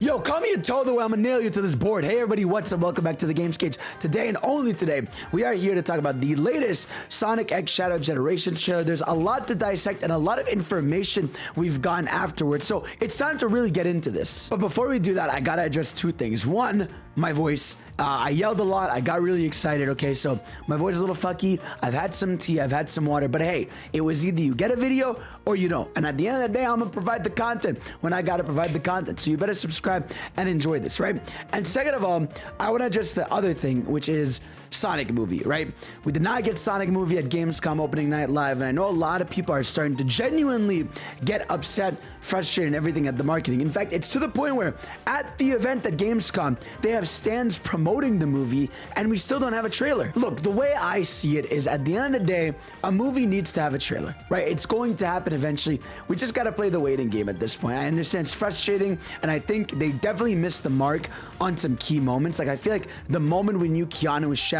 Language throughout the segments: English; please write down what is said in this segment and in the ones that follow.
Yo, call me a toe the way I'm gonna nail you to this board. Hey everybody, what's up? Welcome back to the Games Cage. Today and only today, we are here to talk about the latest Sonic X Shadow Generations trailer. There's a lot to dissect and a lot of information we've gotten afterwards, so it's time to really get into this. But before we do that, I gotta address two things. One, my voice. I yelled a lot. I got really excited. Okay, so my voice is a little fucky. I've had some tea. I've had some water. But hey, it was either you get a video or you don't. And at the end of the day, I'm gonna provide the content when I gotta provide the content. So you better subscribe and enjoy this, right? And second of all, I want to address the other thing, which is Sonic movie, right? We did not get Sonic movie at Gamescom opening night live, and I know a lot of people are starting to genuinely get upset, frustrated, and everything at the marketing. In fact, it's to the point where at the event at Gamescom, they have stands promoting the movie, and we still don't have a trailer. Look, the way I see it is at the end of the day, a movie needs to have a trailer, right? It's going to happen eventually. We just got to play the waiting game at this point. I understand it's frustrating, and I think they definitely missed the mark on some key moments. Like, I feel like the moment we knew Keanu was Shadow,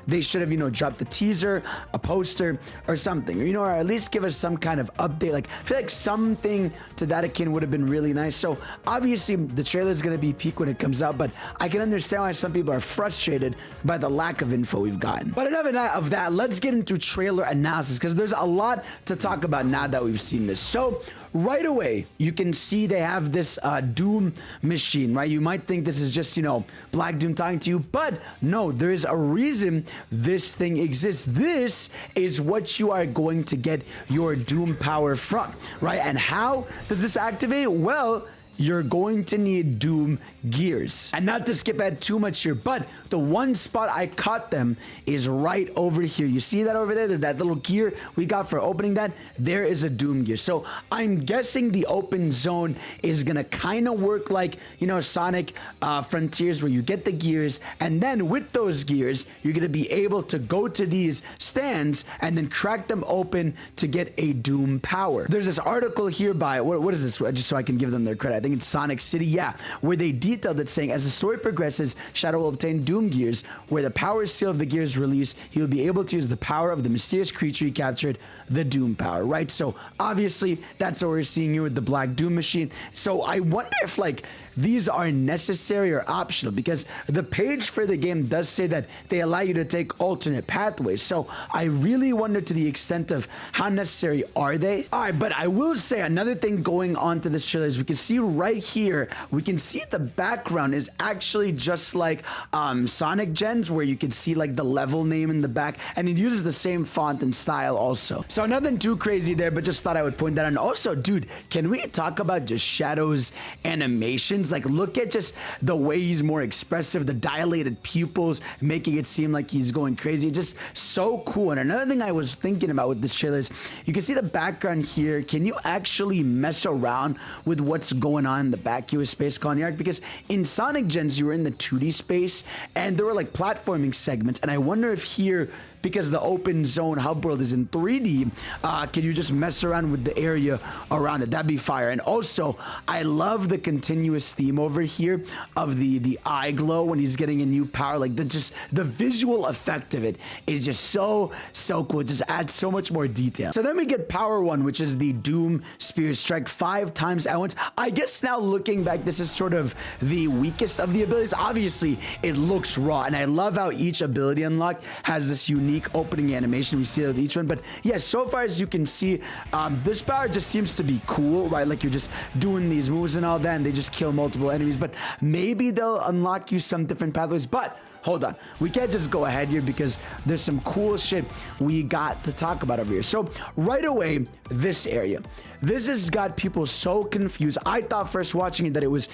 they should have, dropped the teaser, a poster, or something, or at least give us some kind of update. Like, I feel like something to that akin would have been really nice. So obviously the trailer is going to be peak when it comes out, but I can understand why some people are frustrated by the lack of info we've gotten. But enough of that, let's get into trailer analysis, because there's a lot to talk about now that we've seen this. So right away, you can see they have this Doom machine, right? You might think this is just, Black Doom talking to you, but no, there is a reason this thing exists. This is what you are going to get your Doom power from, right? And how does this activate? Well, you're going to need Doom gears. And not to skip ahead too much here, but the one spot I caught them is right over here. You see that over there? That little gear we got for opening that? There is a Doom gear. So I'm guessing the open zone is gonna kind of work like, Sonic Frontiers, where you get the gears, and then with those gears, you're gonna be able to go to these stands and then crack them open to get a Doom power. There's this article here by, what is this? Just so I can give them their credit. I think it's Sonic City, yeah, where they detailed it, saying as the story progresses, Shadow will obtain Doom gears, where the power seal of the gears released, he will be able to use the power of the mysterious creature he captured, the Doom power, right? So obviously that's what we're seeing here with the Black Doom machine. So I wonder if these are necessary or optional, because the page for the game does say that they allow you to take alternate pathways. So I really wonder to the extent of how necessary are they. All right, but I will say another thing going on to this trailer is we can see right here, we can see the background is actually just like Sonic Gens, where you can see the level name in the back, and it uses the same font and style also. So nothing too crazy there, but just thought I would point that out. And also, dude, can we talk about just Shadow's animations? Look at just the way he's more expressive, the dilated pupils, making it seem like he's going crazy. It's just so cool. And another thing I was thinking about with this trailer is you can see the background here. Can you actually mess around with what's going on in the back here with Space Colony Arc? Because in Sonic Gens, you were in the 2D space, and there were platforming segments. And I wonder if here, because the open zone hub world is in 3D, can you just mess around with the area around it? That'd be fire. And also, I love the continuous theme over here of the eye glow when he's getting a new power. The visual effect of it is just so cool. It just adds so much more detail. So then we get Power 1, which is the Doom Spear Strike 5 times at once. I guess now looking back, this is sort of the weakest of the abilities. Obviously, it looks raw, and I love how each ability unlock has this unique opening animation. We see that with each one, but yeah, so far as you can see, this power just seems to be cool, right? You're just doing these moves and all that, and they just kill multiple enemies, but maybe they'll unlock you some different pathways. But hold on, we can't just go ahead here, because there's some cool shit we got to talk about over here. So right away, this area, this has got people so confused. I thought first watching it that it was,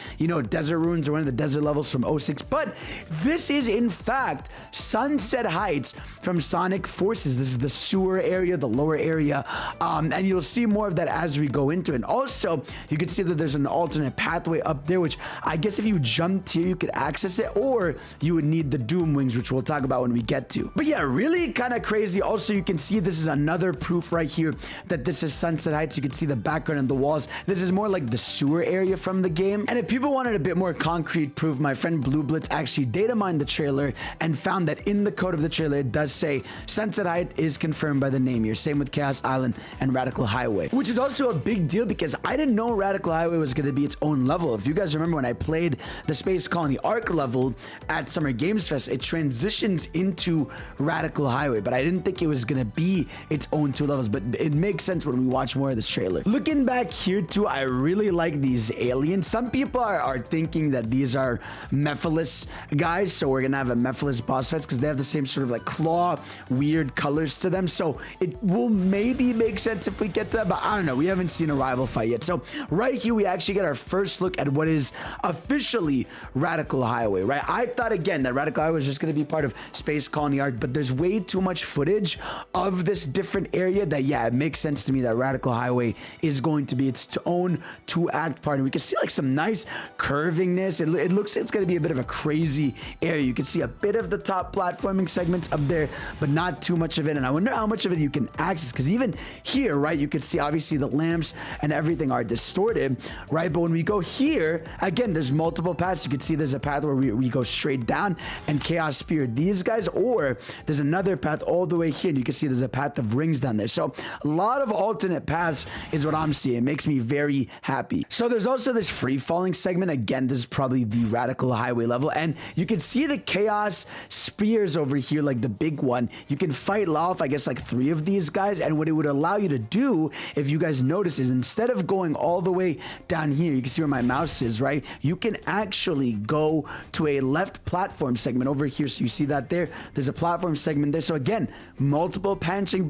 Desert Ruins or one of the desert levels from 06, but this is in fact Sunset Heights from Sonic Forces. This is the sewer area, the lower area, and you'll see more of that as we go into it. And also, you can see that there's an alternate pathway up there, which I guess if you jumped here, you could access it, or you would need the Doom wings, which we'll talk about when we get to. But yeah, really kind of crazy. Also, you can see this is another proof right here that this is Sunset Heights. You can see the background and the walls. This is more like the sewer area from the game. And if people wanted a bit more concrete proof, my friend Blue Blitz actually data mined the trailer and found that in the code of the trailer, it does say Sunset Heights is confirmed by the name here. Same with Chaos Island and Radical Highway, which is also a big deal because I didn't know Radical Highway was going to be its own level. If you guys remember when I played the Space Colony Arc level at Summer Games Fest, it transitions into Radical Highway, but I didn't think it was going to be its own 2 levels, but it makes sense when we watch more of this trailer. Looking back here too, I really like these aliens. Some people are thinking that these are Mephiles guys, so we're going to have a Mephiles boss fights because they have the same sort of like claw, weird colors to them, so it will maybe make sense if we get to that, but I don't know. We haven't seen a rival fight yet. So right here, we actually get our first look at what is officially Radical Highway, right? I thought again that Radical Highway was just going to be part of Space Colony Arc, but there's way too much footage of this different area that, yeah, it makes sense to me that Radical Highway is going to be its own 2-act part. And we can see like some nice curvingness. It looks like it's going to be a bit of a crazy area. You can see a bit of the top platforming segments up there, but not too much of it. And I wonder how much of it you can access, because even here, right, you can see obviously the lamps and everything are distorted, right? But when we go here, again, there's multiple paths. You can see there's a path where we go straight down and Chaos Spear these guys, or there's another path all the way here, and you can see there's a path of rings down there. So a lot of alternate paths is what I'm seeing. It makes me very happy. So there's also this free falling segment. Again, this is probably the Radical Highway level, and you can see the Chaos Spears over here, like the big one. You can fight off, I guess, like 3 of these guys, and what it would allow you to do, if you guys notice, is instead of going all the way down here, you can see where my mouse is, right? You can actually go to a left platform segment over here. So you see that there? There's a platform segment there. So again, multiple branching,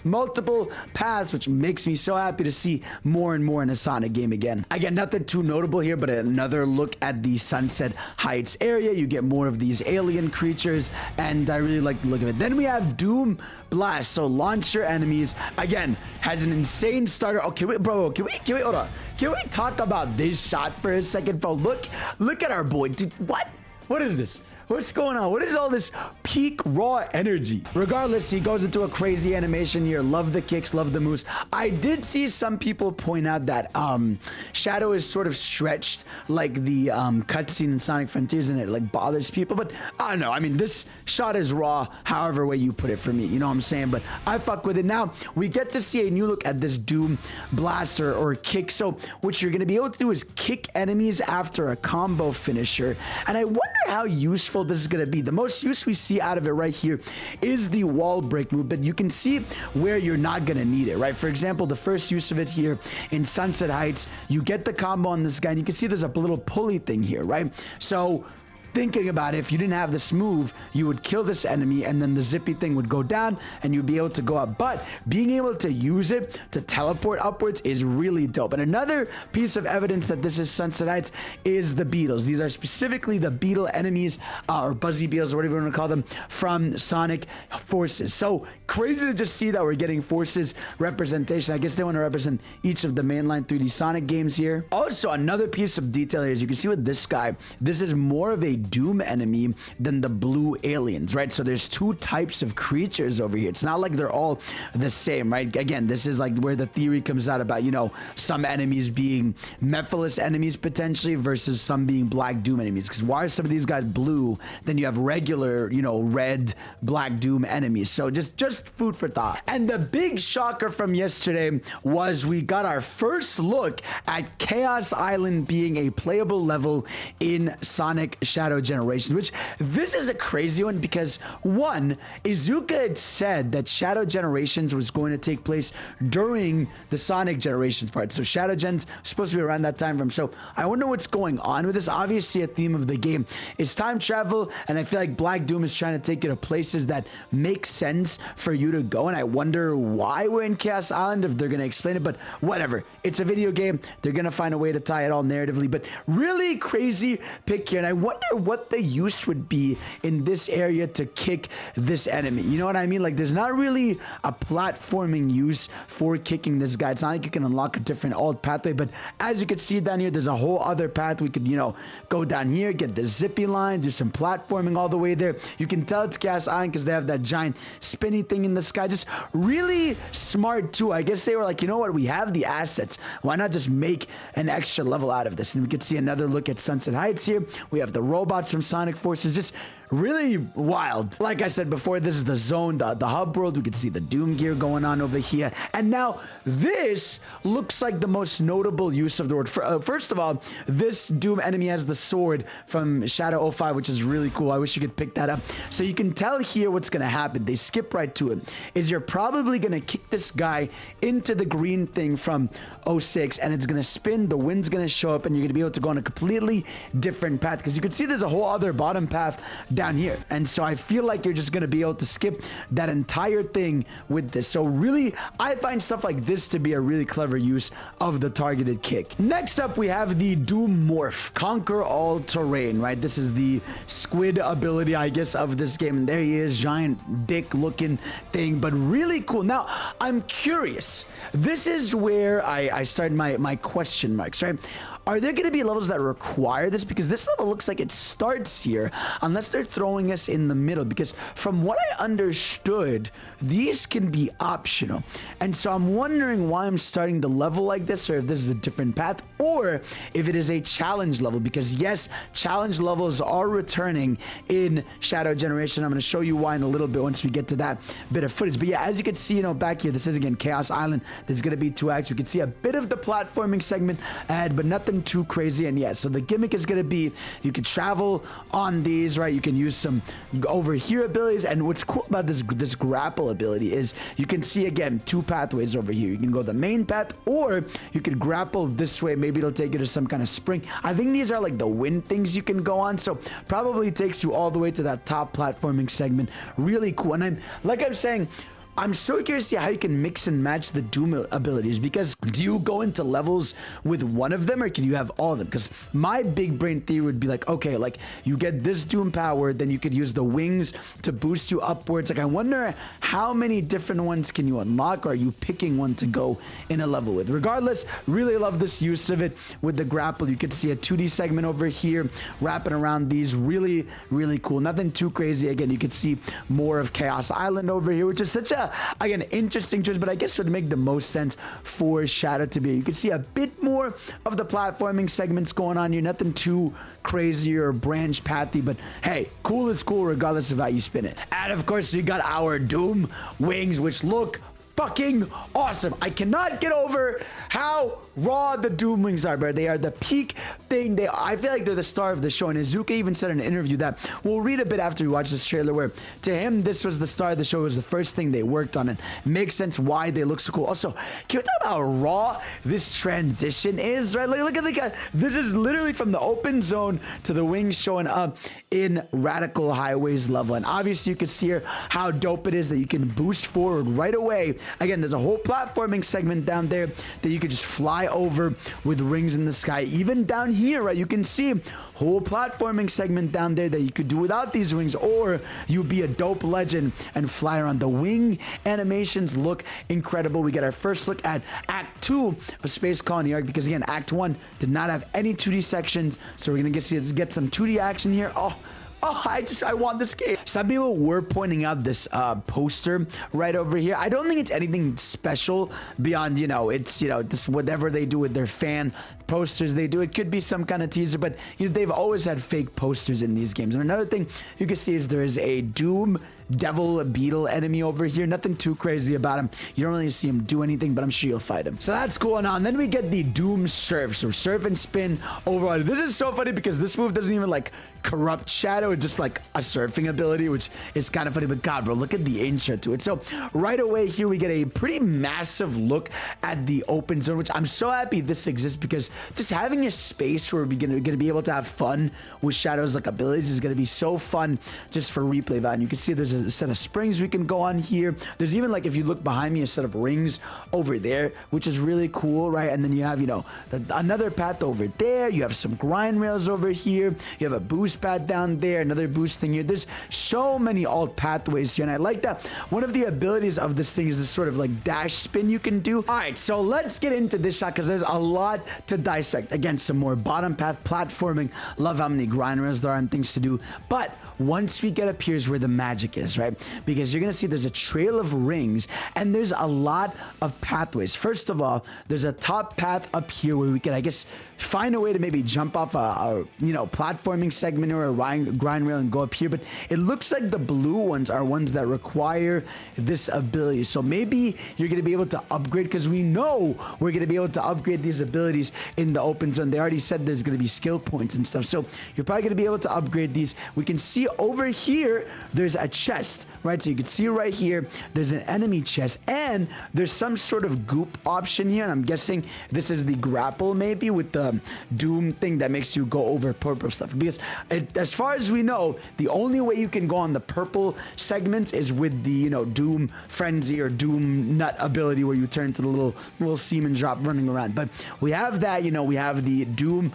multiple paths, which makes me so happy to see more and more in a Sonic game again. Again, nothing too notable here, but another look at the Sunset Heights area. You get more of these alien creatures, and I really like the look of it. Then we have Doom Blast. So launch your enemies. Again, has an insane starter. Okay, wait, bro, can we hold on? Can we talk about this shot for a second, bro? Look at our boy, dude. What is this? What's going on? What is all this peak raw energy? Regardless, he goes into a crazy animation here. Love the kicks, love the moves. I did see some people point out that Shadow is sort of stretched like the cutscene in Sonic Frontiers, and it like bothers people. But I don't know. I mean, this shot is raw, however way you put it for me. You know what I'm saying? But I fuck with it. Now, we get to see a new look at this Doom Blaster or kick. So what you're going to be able to do is kick enemies after a combo finisher. And I wonder how useful this is going to be. The most use we see out of it right here is the wall break move, but you can see where you're not going to need it, right? For example, the first use of it here in Sunset Heights, you get the combo on this guy, and you can see there's a little pulley thing here, right? So thinking about it, if you didn't have this move, you would kill this enemy and then the zippy thing would go down and you'd be able to go up. But being able to use it to teleport upwards is really dope. And another piece of evidence that this is Sunset Heights is the beetles. These are specifically the beetle enemies, or buzzy beetles, or whatever you want to call them, from Sonic Forces. So crazy to just see that we're getting Forces representation. I guess they want to represent each of the mainline 3D Sonic games here. Also, another piece of detail here is you can see with this guy, this is more of a Doom enemy than the blue aliens, right? So there's 2 types of creatures over here. It's not like they're all the same, right? Again, this is like where the theory comes out about, you know, some enemies being Mephiles enemies potentially versus some being Black Doom enemies. Because why are some of these guys blue? Then you have regular, you know, red Black Doom enemies. So just food for thought. And the big shocker from yesterday was we got our first look at Chaos Island being a playable level in Sonic Shadow Generations, which this is a crazy one because one, Izuka had said that Shadow Generations was going to take place during the Sonic Generations part. So Shadow Gen's supposed to be around that time frame. So I wonder what's going on with this. Obviously, a theme of the game is time travel, and I feel like Black Doom is trying to take you to places that make sense for you to go, and I wonder why we're in Chaos Island, if they're going to explain it, but whatever. It's a video game. They're going to find a way to tie it all narratively, but really crazy pick here, and I wonder what the use would be in this area to kick this enemy. You know what I mean? Like, there's not really a platforming use for kicking this guy. It's not like you can unlock a different alt pathway, but as you can see down here, there's a whole other path. We could, you know, go down here, get the zippy line, do some platforming all the way there. You can tell it's Chaos Island because they have that giant spinny thing in the sky. Just really smart too. I guess they were like, you know what? We have the assets. Why not just make an extra level out of this? And we could see another look at Sunset Heights here. We have the robots from Sonic Forces. Just really wild. Like I said before, this is the zone, the hub world. We could see the Doom gear going on over here. And now this looks like the most notable use of the word. First of all, this Doom enemy has the sword from Shadow 05, which is really cool. I wish you could pick that up. So you can tell here what's going to happen. They skip right to it. Is you're probably going to kick this guy into the green thing from 06, and it's going to spin. The wind's going to show up, and you're going to be able to go on a completely different path. Because you can see there's a whole other bottom path down here, and so I feel like you're just going to be able to skip that entire thing with this. So really, I find stuff like this to be a really clever use of the targeted kick. Next up, we have the Doom Morph, conquer all terrain, right? This is the squid ability, I guess, of this game, and there he is, giant dick looking thing, but really cool. Now, I'm curious. This is where I start my question marks, right? Are there going to be levels that require this? Because this level looks like it starts here, unless they're throwing us in the middle. Because from what I understood, these can be optional. And so I'm wondering why I'm starting the level like this, or if this is a different path, or if it is a challenge level. Because yes, challenge levels are returning in Shadow Generation. I'm going to show you why in a little bit once we get to that bit of footage. But yeah, as you can see, you know, back here, this is again Chaos Island. There's going to be 2 acts. We can see a bit of the platforming segment ahead, but nothing too crazy. And yeah, so the gimmick is going to be you can travel on these, right? You can use some over here abilities, and what's cool about this grapple ability is you can see again 2 pathways over here. You can go the main path, or you could grapple this way. Maybe it'll take you to some kind of spring. I think these are like the wind things you can go on, so probably takes you all the way to that top platforming segment. Really cool. And I'm saying, I'm so curious to see how you can mix and match the Doom abilities, because do you go into levels with one of them, or can you have all of them? Because my big brain theory would be like, okay, like you get this Doom power, then you could use the wings to boost you upwards. Like, I wonder how many different ones can you unlock, or are you picking one to go in a level with? Regardless, really love this use of it with the grapple. You could see a 2D segment over here wrapping around these. Really, really cool. Nothing too crazy. Again, you could see more of Chaos Island over here, which is such a, again, interesting choice, but I guess would make the most sense for Shadow to be. You can see a bit more of the platforming segments going on here. Nothing too crazy or branch pathy, but hey, cool is cool regardless of how you spin it. And of course, we got our Doom wings, which look fucking awesome. I cannot get over how raw the Doom wings are, bro. They are the peak thing. I feel like they're the star of the show. And Izuka even said in an interview that we'll read a bit after we watch this trailer, where to him this was the star of the show. It was the first thing they worked on, and it makes sense why they look so cool. Also, can we talk about how raw this transition is, right? Like, look at the guy. This is literally from the open zone to the wings showing up in Radical Highways level. And obviously you can see here how dope it is that you can boost forward right away. Again, there's a whole platforming segment down there that you could just fly over with rings in the sky. Even down here, right, you can see whole platforming segment down there that you could do without these wings, or you'd be a dope legend and fly around. The wing animations look incredible. We get our first look at Act 2 of Space Colony Arc, because again, Act 1 did not have any 2D sections, so we're gonna get some 2D action here. Oh, I want this game. Some people were pointing out this poster right over here. I don't think it's anything special beyond, you know, it's, you know, just whatever they do with their fan posters they do. It could be some kind of teaser, but you know, they've always had fake posters in these games. And another thing you can see is there is a Doom Devil Beetle enemy over here. Nothing too crazy about him. You don't really see him do anything, but I'm sure you'll fight him. So that's cool. And then we get the Doom Surf. So surf and spin Overlord. This is so funny because this move doesn't even like corrupt Shadow. It's just like a surfing ability. ability, which is kind of funny. But God, bro, look at the intro to it. So right away here, we get a pretty massive look at the open zone, which I'm so happy this exists, because just having a space where we're gonna be able to have fun with Shadow's like abilities is gonna be so fun just for replay value. You can see there's a set of springs we can go on here. There's even, like, if you look behind me, a set of rings over there, which is really cool, right? And then you have, you know, another path over there. You have some grind rails over here. You have a boost path down there, another boost thing here. There's so many alt pathways here, and I like that one of the abilities of this thing is this sort of like dash spin you can do. All right, so let's get into this shot, because there's a lot to dissect. Again, some more bottom path platforming. Love how many grind rails there are and things to do. But once we get up here's where the magic is, right? Because you're gonna see there's a trail of rings, and there's a lot of pathways. First of all, there's a top path up here where we can, I guess, find a way to maybe jump off a you know, platforming segment or a grind rail and go up here. But it looks like the blue ones are ones that require this ability. So maybe you're gonna be able to upgrade, because we know we're gonna be able to upgrade these abilities in the open zone. They already said there's gonna be skill points and stuff, so you're probably gonna be able to upgrade these. We can see over here there's a chest, right? So you can see right here there's an enemy chest, and there's some sort of goop option here, and I'm guessing this is the grapple, maybe, with the doom thing that makes you go over purple stuff. Because as far as we know, the only way you can go on the purple segments is with the, you know, doom frenzy or doom nut ability, where you turn to the little semen drop running around. But we have that, you know, we have the doom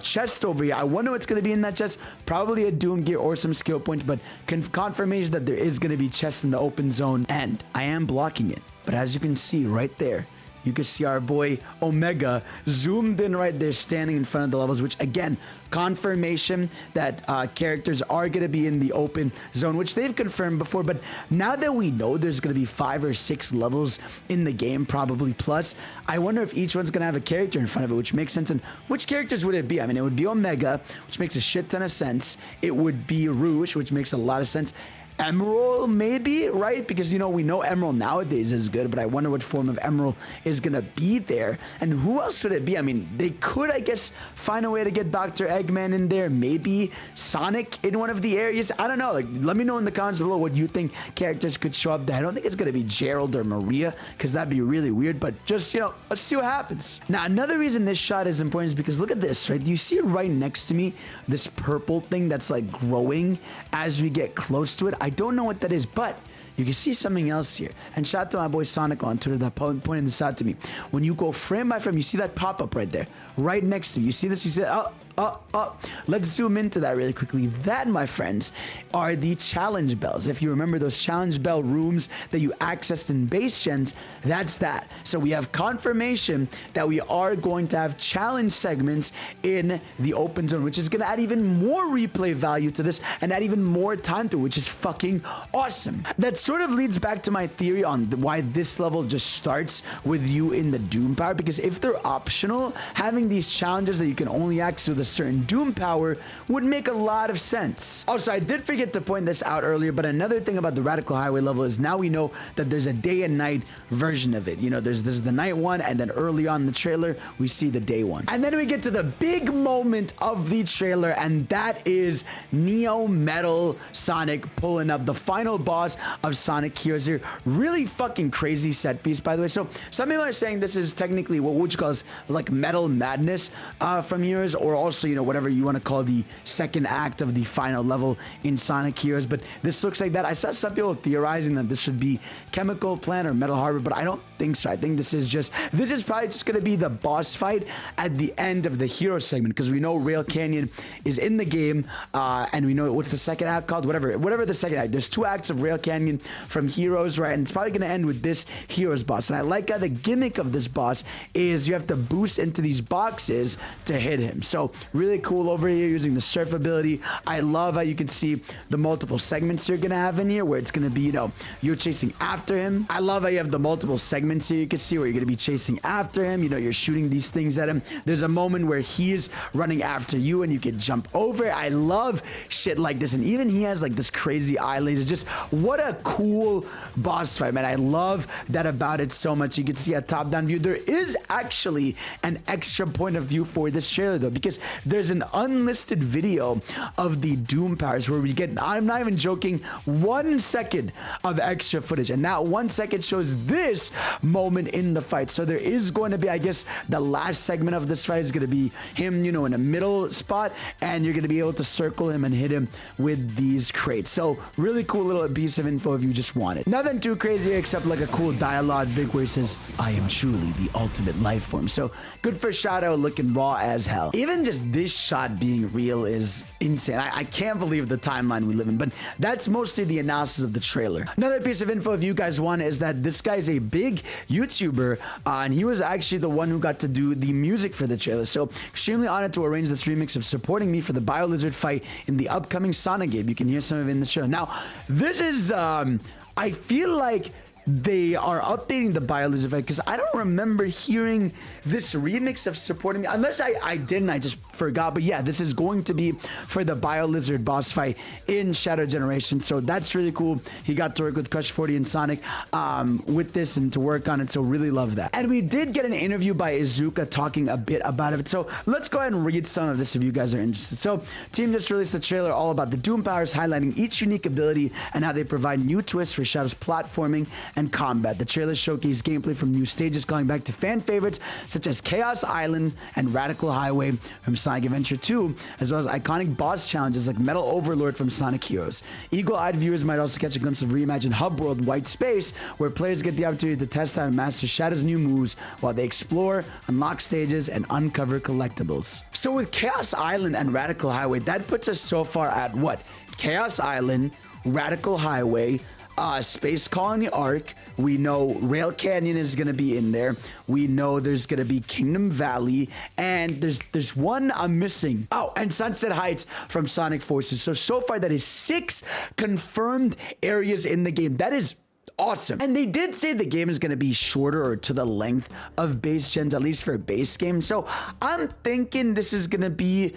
chest over here. I wonder what's going to be in that chest. Probably a doom gear or some skill points, but confirmation that there is going to be chests in the open zone, and I am blocking it. But as you can see right there, you can see our boy Omega zoomed in right there, standing in front of the levels, which, again, confirmation that characters are going to be in the open zone, which they've confirmed before. But now that we know there's going to be 5 or 6 levels in the game, probably plus, I wonder if each one's going to have a character in front of it, which makes sense. And which characters would it be? I mean, it would be Omega, which makes a shit ton of sense. It would be Rouge, which makes a lot of sense. Emerald, maybe, right? Because, you know, we know Emerald nowadays is good, but I wonder what form of Emerald is gonna be there. And who else would it be? I mean, they could, I guess, find a way to get Dr. Eggman in there, maybe Sonic in one of the areas. I don't know. Like, let me know in the comments below what you think characters could show up there. I don't think it's gonna be Gerald or Maria, because that'd be really weird, but just, you know, let's see what happens. Now, another reason this shot is important is because look at this, right? Do you see right next to me this purple thing that's like growing as we get close to it? I don't know what that is, but you can see something else here. And shout out to my boy Sonic on Twitter that pointed this out to me. When you go frame by frame, you see that pop-up right there, right next to you. You see this? You see, let's zoom into that really quickly. That, my friends, are the challenge bells. If you remember those challenge bell rooms that you accessed in base gens, that's that. So we have confirmation that we are going to have challenge segments in the open zone, which is going to add even more replay value to this and add even more time to it, which is fucking awesome. That sort of leads back to my theory on why this level just starts with you in the Doom power, because if they're optional, having these challenges that you can only access with a certain Doom power would make a lot of sense. Also, I did forget to point this out earlier, but another thing about the Radical Highway level is now we know that there's a day and night version of it. You know, there's the night one, and then early on in the trailer, we see the day one. And then we get to the big moment of the trailer, and that is Neo Metal Sonic pulling up the final boss of Sonic Heroes here. Really fucking crazy set piece, by the way. So some people are saying this is technically what would you call like Metal Madness from Heroes, or also, you know, whatever you want to call the second act of the final level in Sonic Heroes. But this looks like that. I saw some people theorizing that this should be Chemical Plant or Metal Harbor, but I don't think so. I think this is probably just going to be the boss fight at the end of the hero segment, because we know Rail Canyon is in the game, and we know what's the second act called, whatever the second act. There's 2 acts of Rail Canyon from Heroes, right? And it's probably going to end with this Heroes boss. And I like how the gimmick of this boss is you have to boost into these boxes to hit him. So really cool over here using the surf ability. I love how you can see the multiple segments you're gonna have in here, where it's gonna be, you know, you're chasing after him. I love how you have the multiple segments here you can see where you're gonna be chasing after him. You know, you're shooting these things at him. There's a moment where he's running after you and you can jump over. I love shit like this. And even he has like this crazy eye laser. Just what a cool boss fight, man. I love that about it so much. You can see a top-down view. There is actually an extra point of view for this trailer though, because there's an unlisted video of the Doom powers where we get, I'm not even joking, 1 second of extra footage, and that 1 second shows this moment in the fight. So there is going to be, I guess, the last segment of this fight is going to be him, you know, in a middle spot, and you're going to be able to circle him and hit him with these crates. So really cool little piece of info if you just want it. Nothing too crazy except like a cool dialogue big where he says, "I am truly the ultimate life form." So good for Shadow, looking raw as hell. Even just this shot being real is insane. I can't believe the timeline we live in, but that's mostly the analysis of the trailer. Another piece of info if you guys want is that this guy's a big YouTuber, and he was actually the one who got to do the music for the trailer. So extremely honored to arrange this remix of supporting me for the BioLizard fight in the upcoming Sonic game. You can hear some of it in the show. Now, this is, I feel like they are updating the BioLizard fight because I don't remember hearing this remix of supporting me, unless I didn't, I just forgot. But yeah, this is going to be for the BioLizard boss fight in Shadow Generation, so that's really cool. He got to work with Crush 40 and Sonic with this and to work on it, so really love that. And we did get an interview by Izuka talking a bit about it, so let's go ahead and read some of this if you guys are interested. So team just released a trailer all about the Doom powers, highlighting each unique ability and how they provide new twists for Shadow's platforming and combat. The trailer showcased gameplay from new stages going back to fan favorites such as Chaos Island and Radical Highway from Sonic Adventure 2, as well as iconic boss challenges like Metal Overlord from Sonic Heroes. Eagle-eyed viewers might also catch a glimpse of reimagined hub world White Space, where players get the opportunity to test out and master Shadow's new moves while they explore, unlock stages, and uncover collectibles. So with Chaos Island and Radical Highway, that puts us so far at what? Chaos Island, Radical Highway, Space Colony Arc. We know Rail Canyon is going to be in there. We know there's going to be Kingdom Valley, and there's one I'm missing. Oh, and Sunset Heights from Sonic Forces. So far that is 6 confirmed areas in the game. That is awesome. And they did say the game is going to be shorter or to the length of base gens, at least for a base game. So I'm thinking this is going to be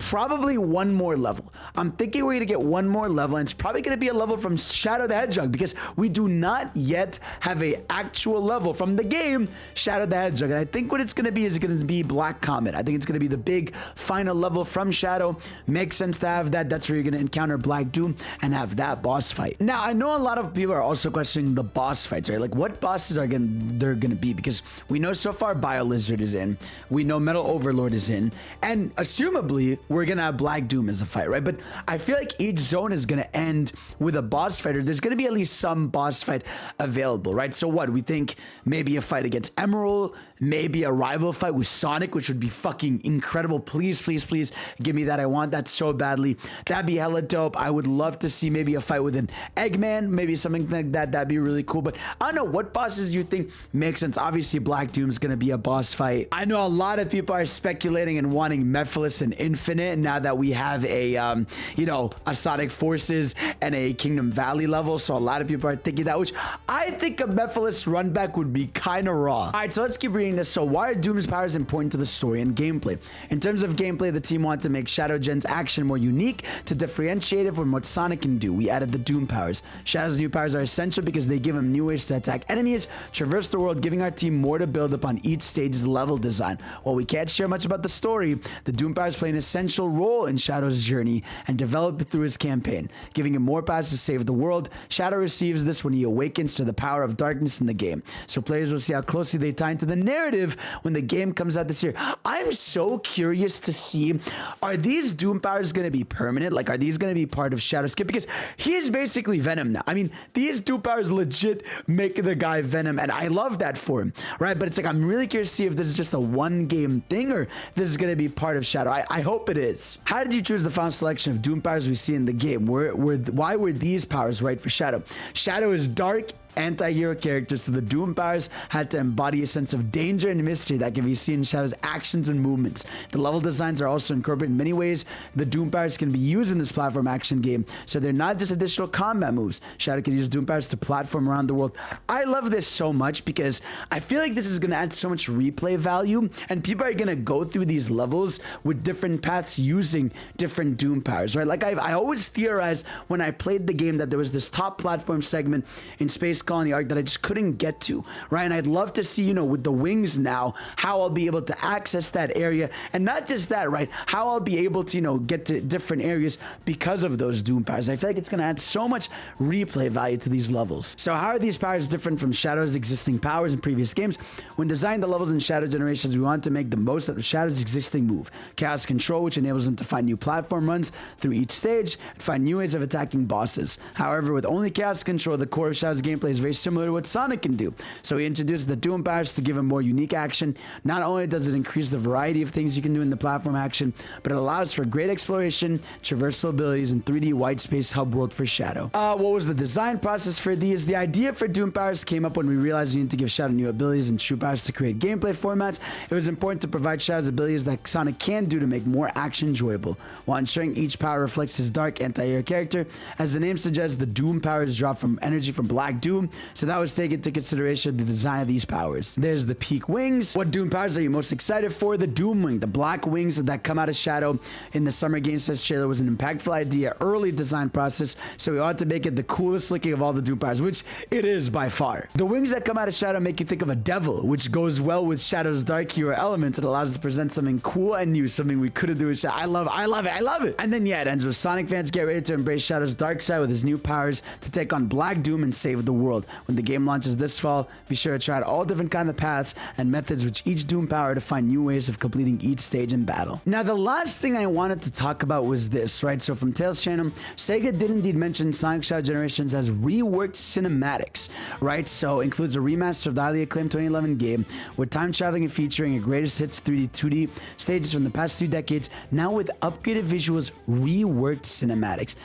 probably one more level. I'm thinking we're gonna get one more level, and it's probably gonna be a level from Shadow the Hedgehog, because we do not yet have a actual level from the game Shadow the Hedgehog. And I think what it's gonna be is gonna be Black Comet. I think it's gonna be the big final level from Shadow. Makes sense to have that. That's where you're gonna encounter Black Doom and have that boss fight. Now, I know a lot of people are also questioning the boss fights, right? Like, what bosses are they're gonna be? Because we know so far BioLizard is in, we know Metal Overlord is in, and assumably we're gonna have Black Doom as a fight, right? But I feel like each zone is gonna end with a boss fight, or there's gonna be at least some boss fight available, right? So what, we think maybe a fight against Emerald, maybe a rival fight with Sonic, which would be fucking incredible. Please, please, please give me that. I want that so badly. That'd be hella dope. I would love to see maybe a fight with an Eggman, maybe something like that. That'd be really cool. But I don't know, what bosses you think make sense? Obviously Black Doom's gonna be a boss fight. I know a lot of people are speculating and wanting Mephiles and Infinite now that we have a you know, a Sonic Forces and a Kingdom Valley level. So a lot of people are thinking that, which I think a Mephiles run back would be kind of raw. All right, so let's keep reading this. So why are Doom's powers important to the story and gameplay? In terms of gameplay, the team wanted to make Shadow Gen's action more unique to differentiate it from what Sonic can do. We added the Doom powers. Shadow's new powers are essential because they give him new ways to attack enemies, traverse the world, giving our team more to build upon each stage's level design. While we can't share much about the story, the Doom powers play an essential role in Shadow's journey and develop through his campaign, giving him more powers to save the world. Shadow receives this when he awakens to the power of darkness in the game, so players will see how closely they tie into the narrative when the game comes out this year. I'm so curious to see, are these Doom powers going to be permanent? Like, are these going to be part of Shadow's kit? Because he is basically Venom now. I mean, these Doom powers legit make the guy Venom, and I love that for him, right? But it's like, I'm really curious to see if this is just a one game thing or this is going to be part of Shadow. I hope it is. How did you choose the final selection of Doom powers we see in the game? Why were these powers right for Shadow? Shadow is dark, anti-hero character, so the Doom powers had to embody a sense of danger and mystery that can be seen in Shadow's actions and movements. The level designs are also incorporated in many ways. The Doom powers can be used in this platform action game, so they're not just additional combat moves. Shadow can use Doom powers to platform around the world. I love this so much because I feel like this is going to add so much replay value, and people are going to go through these levels with different paths using different Doom powers, right? Like I always theorized when I played the game that there was this top platform segment in Space Space Colony arc that I just couldn't get to, right? And I'd love to see, you know, with the wings now, how I'll be able to access that area. And not just that, right? How I'll be able to, you know, get to different areas because of those Doom powers. I feel like it's going to add so much replay value to these levels. So how are these powers different from Shadow's existing powers in previous games? When designing the levels in Shadow Generations, we wanted to make the most out of Shadow's existing move, Chaos Control, which enables him to find new platform runs through each stage and find new ways of attacking bosses. However, with only Chaos Control, the core of Shadow's gameplay is very similar to what Sonic can do. So we introduced the Doom powers to give him more unique action. Not only does it increase the variety of things you can do in the platform action, but it allows for great exploration, traversal abilities, and 3D white space hub world for Shadow. What was the design process for these? The idea for Doom powers came up when we realized we need to give Shadow new abilities and true powers to create gameplay formats. It was important to provide Shadow's abilities that Sonic can do to make more action enjoyable, while ensuring each power reflects his dark anti-hero character. As the name suggests, the Doom powers drop from energy from Black Doom, so that was taken into consideration the design of these powers. There's the Peak Wings. What Doom powers are you most excited for? The Doom Wing, the black wings that come out of Shadow in the Summer Games Fest trailer, was an impactful idea, early design process, so we ought to make it the coolest looking of all the Doom powers, which it is by far. The wings that come out of Shadow make you think of a devil, which goes well with Shadow's dark hero elements. It allows us to present something cool and new, something we couldn't do with Shadow. I love it. And then yeah, it ends with Sonic fans get ready to embrace Shadow's dark side with his new powers to take on Black Doom and save the world. When the game launches this fall, be sure to try out all different kinds of paths and methods with each Doom power to find new ways of completing each stage in battle. Now, the last thing I wanted to talk about was this, right? So from Tails' channel, Sega did indeed mention Sonic Shadow Generations as reworked cinematics, right? So includes a remaster of the highly acclaimed 2011 game with time traveling and featuring a greatest hits 3D, 2D stages from the past 2 decades, now with upgraded visuals, reworked cinematics.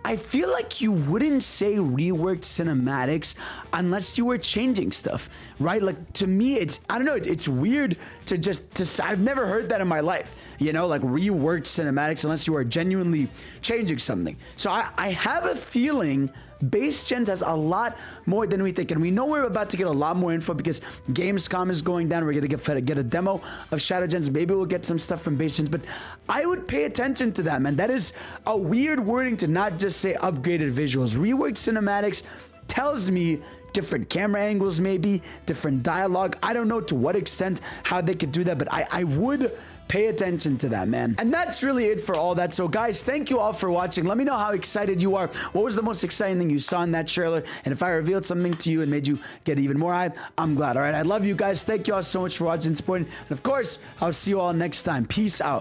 I feel like you wouldn't say reworked cinematics unless you were changing stuff, right? Like, to me, I don't know, it's weird to say, I've never heard that in my life, you know, like reworked cinematics unless you are genuinely changing something. So I have a feeling Base Gens has a lot more than we think, and we know we're about to get a lot more info because Gamescom is going down. We're gonna get a demo of Shadow Gens. Maybe we'll get some stuff from Base Gens, but I would pay attention to that, man. That is a weird wording to not just say upgraded visuals. Reworked cinematics tells me different camera angles, maybe different dialogue. I don't know to what extent how they could do that, but I would pay attention to that, man. And that's really it for all that. So guys, thank you all for watching. Let me know how excited you are. What was the most exciting thing you saw in that trailer? And if I revealed something to you and made you get even more hype, I'm glad. All right, I love you guys. Thank you all so much for watching and supporting. And of course, I'll see you all next time. Peace out.